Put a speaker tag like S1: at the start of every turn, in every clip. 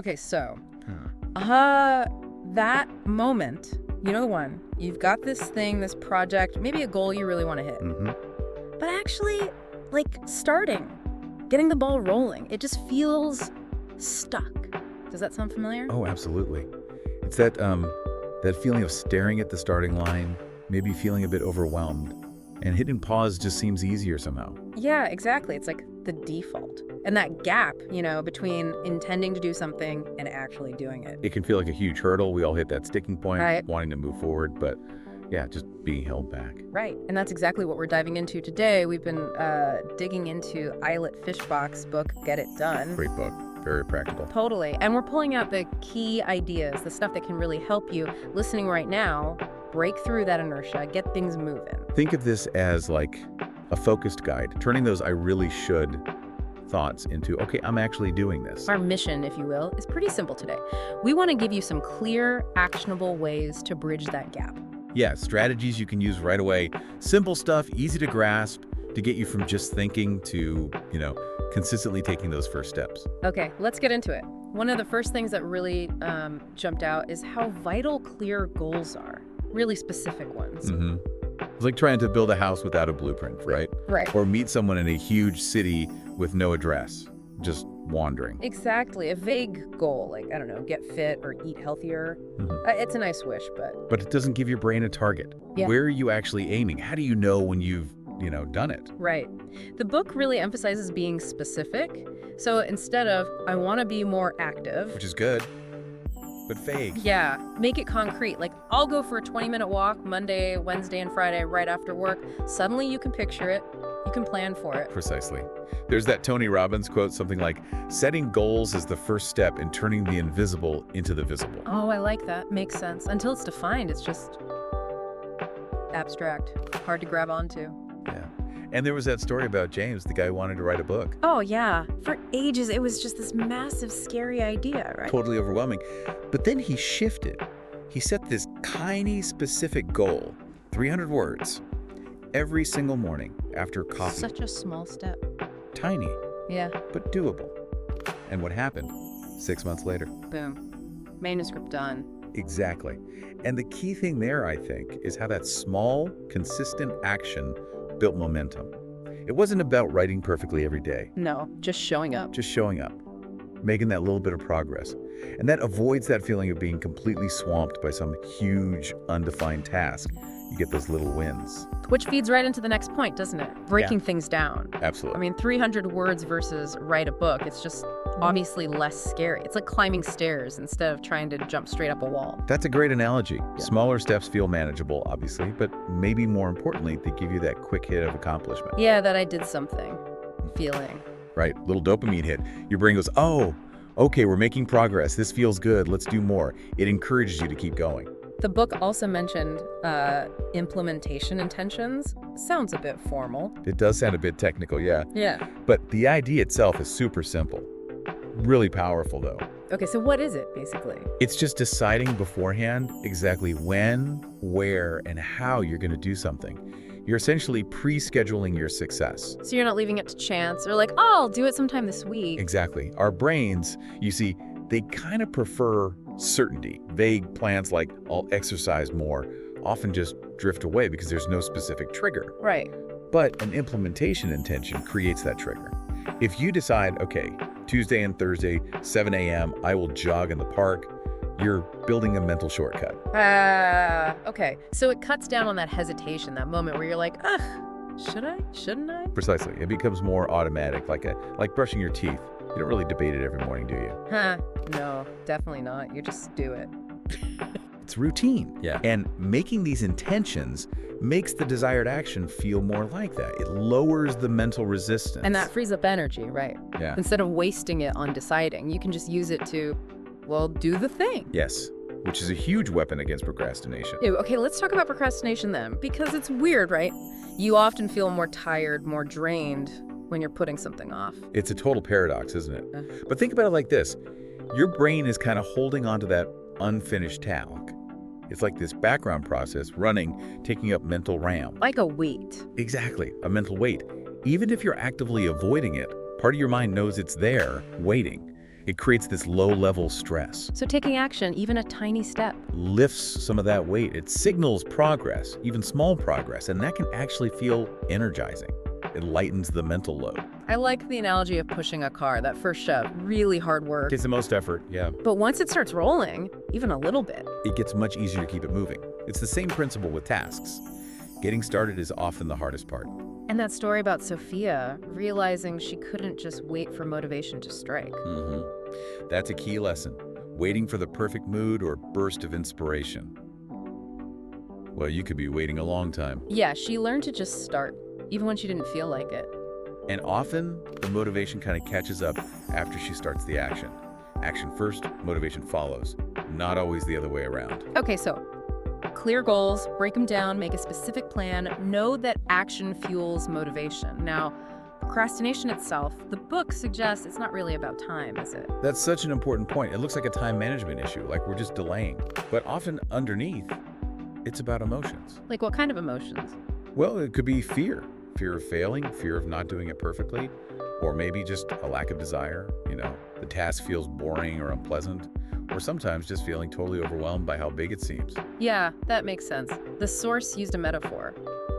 S1: Okay, so
S2: Huh.
S1: that moment, you know the one, you've got this thing, this project, maybe a goal you really want to hit. But actually, like, getting the ball rolling, it just feels stuck. Does that sound familiar?
S2: Oh, absolutely. It's that feeling of staring at the starting line, maybe feeling a bit overwhelmed, and hitting pause just seems easier somehow.
S1: Yeah, exactly. It's like the default. And that gap, between intending to do something and actually doing it.
S2: It can feel like a huge hurdle. We all hit that sticking point,
S1: Right.
S2: wanting to move forward, but yeah, just being held back.
S1: Right. And that's exactly what we're diving into today. We've been digging into Eilert Fishbach's book, Get It Done.
S2: Great book. Very practical.
S1: Totally. And we're pulling out the key ideas, the stuff that can really help you listening right now, break through that inertia, get things moving.
S2: Think of this as like a focused guide, turning those I really should thoughts into, okay, I'm actually doing this.
S1: Our mission, if you will, is pretty simple today. We want to give you some clear, actionable ways to bridge that gap.
S2: Yeah, strategies you can use right away. Simple stuff, easy to grasp, to get you from just thinking to, consistently taking those first steps.
S1: Okay, let's get into it. One of the first things that really jumped out is how vital clear goals are, really specific ones.
S2: It's like trying to build a house without a blueprint, right?
S1: Right.
S2: Or meet someone in a huge city with no address, just wandering.
S1: Exactly. A vague goal, like, I don't know, get fit or eat healthier. It's a nice wish, but...
S2: But it doesn't give your brain a target.
S1: Yeah.
S2: Where are you actually aiming? How do you know when you've, done it?
S1: Right. The book really emphasizes being specific. So instead of, I want to be more active...
S2: Which is good, but vague.
S1: Yeah, make it concrete. Like, I'll go for a 20-minute walk Monday, Wednesday, and Friday right after work. Suddenly you can picture it. You can plan for it.
S2: Precisely. There's that Tony Robbins quote, something like, setting goals is the first step in turning the invisible into the visible.
S1: Oh, I like that. Makes sense. Until it's defined, it's just abstract, hard to grab onto.
S2: Yeah. And there was that story about James, the guy who wanted to write a book.
S1: Oh, yeah. For ages, it was just this massive, scary idea, right?
S2: Totally overwhelming. But then he shifted. He set this tiny, specific goal, 300 words, every single morning after coffee.
S1: Such a small step.
S2: Tiny,
S1: Yeah.
S2: but doable. And what happened? 6 months later.
S1: Boom. Manuscript done.
S2: Exactly. And the key thing there, I think, is how that small, consistent action built momentum. It wasn't about writing perfectly every day,
S1: No, just showing up.
S2: just showing up, making that little bit of progress. And that avoids that feeling of being completely swamped by some huge, undefined task. You get those little wins.
S1: Which feeds right into the next point, doesn't it? Breaking things down.
S2: Absolutely.
S1: I mean, 300 words versus write a book, it's just obviously less scary. It's like climbing stairs instead of trying to jump straight up a wall.
S2: That's a great analogy. Smaller steps feel manageable, obviously, but maybe more importantly, they give you that quick hit of accomplishment.
S1: Yeah, that I did something. Feeling.
S2: Right? Little dopamine hit. Your brain goes, oh, okay, we're making progress. This feels good. Let's do more. It encourages you to keep going.
S1: The book also mentioned implementation intentions. Sounds a bit formal.
S2: It does sound a bit technical, yeah.
S1: Yeah.
S2: But the idea itself is super simple. Really powerful, though.
S1: Okay, so what is it, basically?
S2: It's just deciding beforehand exactly when, where, and how you're going to do something. You're essentially pre-scheduling your success.
S1: So you're not leaving it to chance or like, oh, I'll do it sometime this week.
S2: Exactly. Our brains, you see, they kind of prefer certainty. Vague plans like, I'll exercise more, often just drift away because there's no specific trigger.
S1: Right.
S2: But an implementation intention creates that trigger. If you decide, okay, Tuesday and Thursday, 7 a.m., I will jog in the park, you're building a mental shortcut.
S1: Okay. So it cuts down on that hesitation, that moment where you're like, ugh, should I? Shouldn't I?
S2: Precisely. It becomes more automatic, like brushing your teeth. You don't really debate it every morning, do you?
S1: No, definitely not. You just do it.
S2: It's routine.
S1: Yeah.
S2: And making these intentions makes the desired action feel more like that. It lowers the mental resistance.
S1: And that frees up energy, right?
S2: Yeah.
S1: Instead of wasting it on deciding, you can just use it to, well, do the thing.
S2: Yes, which is a huge weapon against procrastination.
S1: Ew, okay, let's talk about procrastination then, because it's weird, right? You often feel more tired, more drained when you're putting something off.
S2: It's a total paradox, isn't it? But think about it like this. Your brain is kind of holding onto that unfinished task. It's like this background process running, taking up mental RAM.
S1: Like a weight.
S2: Exactly, a mental weight. Even if you're actively avoiding it, part of your mind knows it's there, waiting. It creates this low-level stress.
S1: So taking action, even a tiny step.
S2: Lifts some of that weight. It signals progress, even small progress, and that can actually feel energizing. It lightens the mental load.
S1: I like the analogy of pushing a car. That first shove, really hard work.
S2: Takes the most effort, yeah.
S1: But once it starts rolling, even a little bit,
S2: It gets much easier to keep it moving. It's the same principle with tasks. Getting started is often the hardest part.
S1: And that story about Sophia, realizing she couldn't just wait for motivation to strike.
S2: That's a key lesson. Waiting for the perfect mood or burst of inspiration. Well, you could be waiting a long time.
S1: Yeah, she learned to just start, even when she didn't feel like it.
S2: And often, the motivation kind of catches up after she starts the action. Action first, motivation follows. Not always the other way around.
S1: Okay, so clear goals, break them down, make a specific plan, know that action fuels motivation. Now, procrastination itself, the book suggests it's not really about time, is it?
S2: That's such an important point. It looks like a time management issue, like we're just delaying. But often underneath, it's about emotions.
S1: Like what kind of emotions?
S2: Well, it could be fear. Fear of failing, fear of not doing it perfectly, or maybe just a lack of desire. The task feels boring or unpleasant, or sometimes just feeling totally overwhelmed by how big it seems.
S1: Yeah, that makes sense. The source used a metaphor,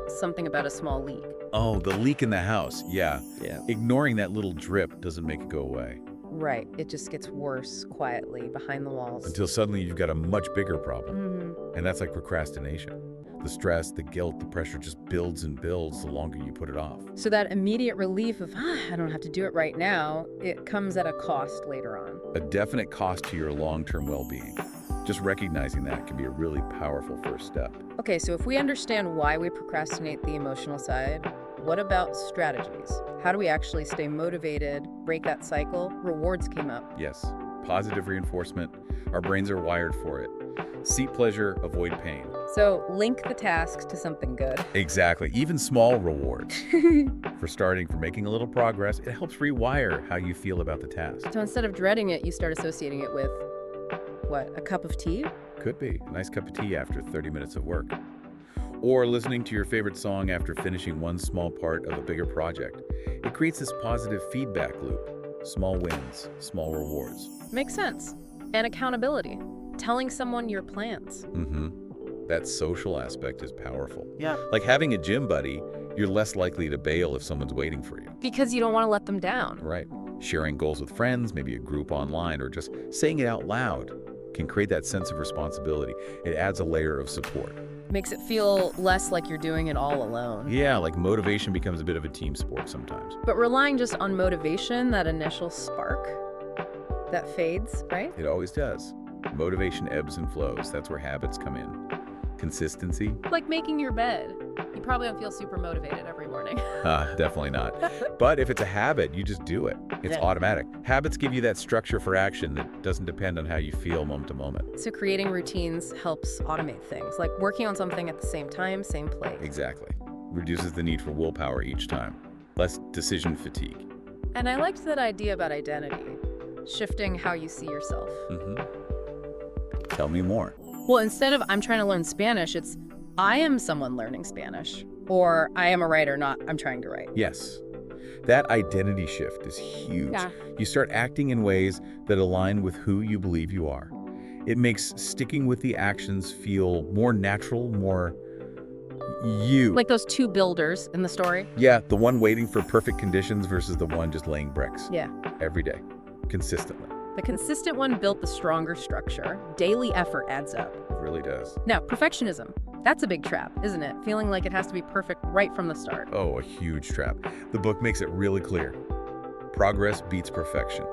S1: something about a small leak.
S2: Oh, the leak in the house. Yeah.
S1: Yeah.
S2: Ignoring that little drip doesn't make it go away.
S1: Right, it just gets worse quietly behind the walls.
S2: Until suddenly you've got a much bigger problem.
S1: Mhm.
S2: And that's like procrastination. The stress, the guilt, the pressure just builds and builds the longer you put it off.
S1: So that immediate relief of, I don't have to do it right now, it comes at a cost later on.
S2: A definite cost to your long-term well-being. Just recognizing that can be a really powerful first step.
S1: Okay, so if we understand why we procrastinate the emotional side, what about strategies? How do we actually stay motivated, break that cycle? Rewards came up.
S2: Yes, positive reinforcement. Our brains are wired for it. Seek pleasure, avoid pain.
S1: So link the tasks to something good.
S2: Exactly. Even small rewards. For starting, for making a little progress, it helps rewire how you feel about the task.
S1: So instead of dreading it, you start associating it with, what, a cup of tea?
S2: Could be a nice cup of tea after 30 minutes of work. Or listening to your favorite song after finishing one small part of a bigger project. It creates this positive feedback loop. Small wins, small rewards.
S1: Makes sense. And accountability. Telling someone your plans.
S2: That social aspect is powerful.
S1: Yeah.
S2: Like having a gym buddy, you're less likely to bail if someone's waiting for you.
S1: Because you don't want to let them down.
S2: Right. Sharing goals with friends, maybe a group online, or just saying it out loud can create that sense of responsibility. It adds a layer of support.
S1: Makes it feel less like you're doing it all alone.
S2: Yeah, like motivation becomes a bit of a team sport sometimes.
S1: But relying just on motivation, that initial spark, that fades, right?
S2: It always does. Motivation ebbs and flows. That's where habits come in. Consistency?
S1: Like making your bed. You probably don't feel super motivated every morning.
S2: Definitely not. But if it's a habit, you just do it. It's automatic. Habits give you that structure for action that doesn't depend on how you feel moment to moment.
S1: So creating routines helps automate things, like working on something at the same time, same place.
S2: Exactly. Reduces the need for willpower each time. Less decision fatigue.
S1: And I liked that idea about identity, shifting how you see yourself.
S2: Tell me more.
S1: Well, instead of I'm trying to learn Spanish, it's I am someone learning Spanish. Or I am a writer, not I'm trying to write.
S2: Yes. That identity shift is huge.
S1: Yeah.
S2: You start acting in ways that align with who you believe you are. It makes sticking with the actions feel more natural, more you.
S1: Like those two builders in the story.
S2: Yeah, the one waiting for perfect conditions versus the one just laying bricks.
S1: Yeah.
S2: Every day, consistently.
S1: The consistent one built the stronger structure. Daily effort adds up.
S2: It really does.
S1: Now, perfectionism. That's a big trap, isn't it? Feeling like it has to be perfect right from the start.
S2: Oh, a huge trap. The book makes it really clear. Progress beats perfection.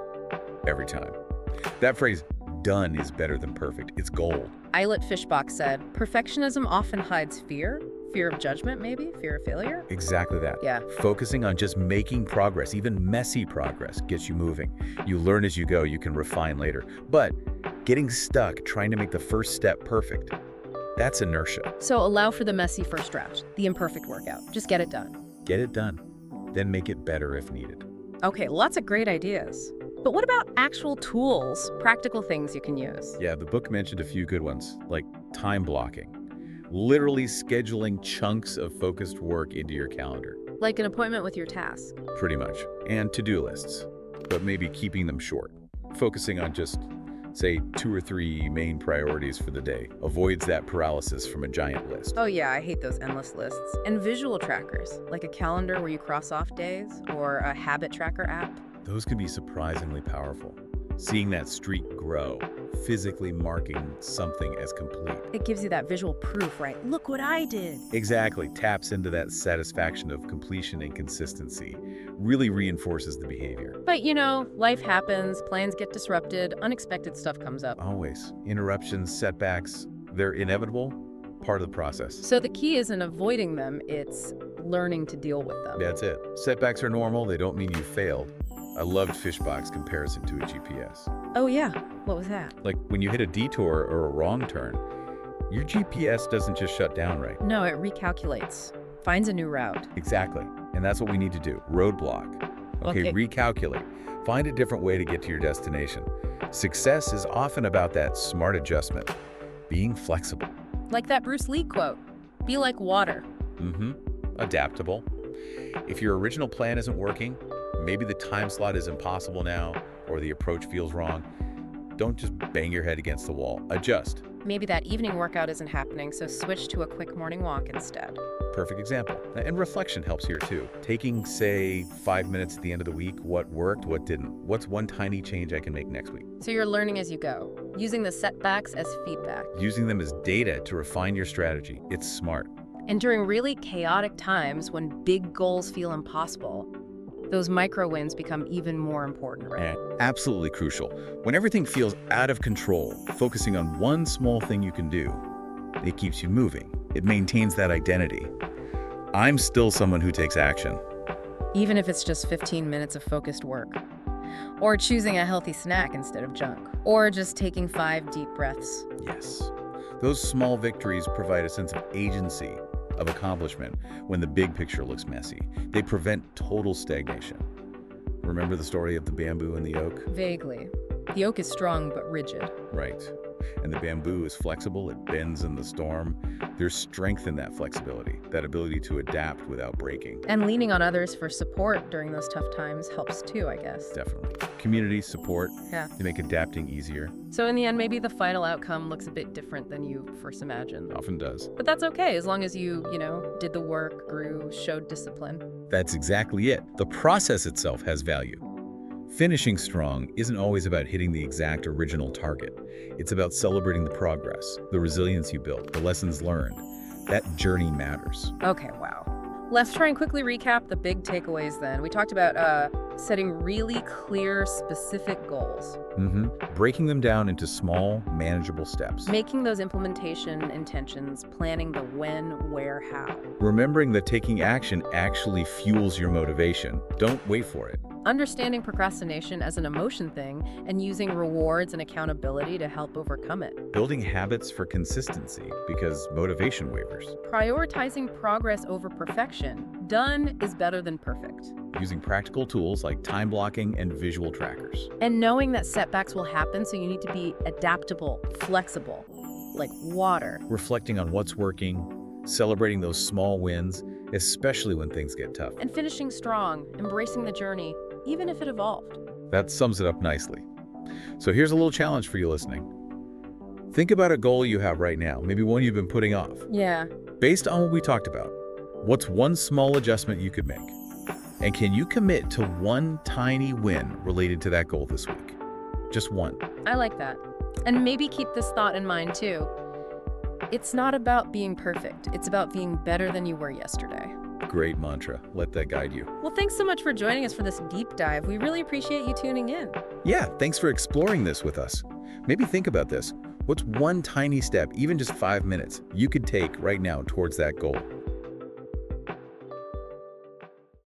S2: Every time. That phrase, done is better than perfect. It's gold.
S1: Eilert Fishbach said, perfectionism often hides fear. Fear of judgment, maybe? Fear of failure?
S2: Exactly that.
S1: Yeah.
S2: Focusing on just making progress, even messy progress, gets you moving. You learn as you go, you can refine later. But getting stuck trying to make the first step perfect, that's inertia.
S1: So allow for the messy first draft, the imperfect workout. Just get it done.
S2: Get it done. Then make it better if needed.
S1: Okay, lots of great ideas. But what about actual tools, practical things you can use?
S2: Yeah, the book mentioned a few good ones, like time blocking. Literally scheduling chunks of focused work into your calendar.
S1: Like an appointment with your task.
S2: Pretty much. And to-do lists, but maybe keeping them short. Focusing on just, say, 2 or 3 main priorities for the day avoids that paralysis from a giant list.
S1: Oh yeah, I hate those endless lists. And visual trackers, like a calendar where you cross off days, or a habit tracker app.
S2: Those can be surprisingly powerful. Seeing that streak grow, physically marking something as complete.
S1: It gives you that visual proof, right? Look what I did.
S2: Exactly, taps into that satisfaction of completion and consistency. Really reinforces the behavior.
S1: But you know, life happens, plans get disrupted, unexpected stuff comes up.
S2: Always. Interruptions, setbacks, they're inevitable, part of the process.
S1: So the key isn't avoiding them, it's learning to deal with them.
S2: That's it. Setbacks are normal, they don't mean you failed. I loved Fishbox comparison to a GPS.
S1: Oh yeah, what was that?
S2: Like when you hit a detour or a wrong turn, your GPS doesn't just shut down, right?
S1: No, it recalculates, finds a new route.
S2: Exactly. And that's what we need to do. Roadblock. Okay, recalculate. Find a different way to get to your destination. Success is often about that smart adjustment, being flexible.
S1: Like that Bruce Lee quote, be like water.
S2: Adaptable. If your original plan isn't working, maybe the time slot is impossible now, or the approach feels wrong, don't just bang your head against the wall. Adjust.
S1: Maybe that evening workout isn't happening, so switch to a quick morning walk instead.
S2: Perfect example. And reflection helps here too. Taking, say, 5 minutes at the end of the week, what worked, what didn't. What's one tiny change I can make next week?
S1: So you're learning as you go, using the setbacks as feedback.
S2: Using them as data to refine your strategy. It's smart.
S1: And during really chaotic times when big goals feel impossible, those micro wins become even more important, right?
S2: Absolutely crucial. When everything feels out of control, focusing on one small thing you can do, it keeps you moving. It maintains that identity. I'm still someone who takes action.
S1: Even if it's just 15 minutes of focused work. Or choosing a healthy snack instead of junk. Or just taking 5 deep breaths.
S2: Yes. Those small victories provide a sense of agency, of accomplishment, when the big picture looks messy. They prevent total stagnation. Remember the story of the bamboo and the oak?
S1: Vaguely. The oak is strong but rigid.
S2: Right. And the bamboo is flexible, it bends in the storm. There's strength in that flexibility, that ability to adapt without breaking.
S1: And leaning on others for support during those tough times helps too, I guess.
S2: Definitely. Community support,
S1: Yeah.
S2: they make adapting easier.
S1: So in the end, maybe the final outcome looks a bit different than you first imagined.
S2: Often does.
S1: But that's okay, as long as you did the work, grew, showed discipline.
S2: That's exactly it. The process itself has value. Finishing strong isn't always about hitting the exact original target. It's about celebrating the progress, the resilience you built, the lessons learned. That journey matters.
S1: Okay, wow. Let's try and quickly recap the big takeaways then. We talked about setting really clear, specific goals.
S2: Breaking them down into small, manageable steps.
S1: Making those implementation intentions, planning the when, where, how.
S2: Remembering that taking action actually fuels your motivation. Don't wait for it.
S1: Understanding procrastination as an emotion thing and using rewards and accountability to help overcome it.
S2: Building habits for consistency because motivation wavers.
S1: Prioritizing progress over perfection. Done is better than perfect.
S2: Using practical tools like time blocking and visual trackers.
S1: And knowing that setbacks will happen, so you need to be adaptable, flexible, like water.
S2: Reflecting on what's working, celebrating those small wins, especially when things get tough.
S1: And finishing strong, embracing the journey, even if it evolved.
S2: That sums it up nicely. So here's a little challenge for you listening. Think about a goal you have right now, maybe one you've been putting off.
S1: Yeah.
S2: Based on what we talked about, what's one small adjustment you could make? And can you commit to one tiny win related to that goal this week? Just one.
S1: I like that. And maybe keep this thought in mind too. It's not about being perfect. It's about being better than you were yesterday.
S2: Great mantra. Let that guide you.
S1: Well, thanks so much for joining us for this deep dive. We really appreciate you tuning in.
S2: Yeah, thanks for exploring this with us. Maybe think about this. What's one tiny step, even just 5 minutes, you could take right now towards that goal?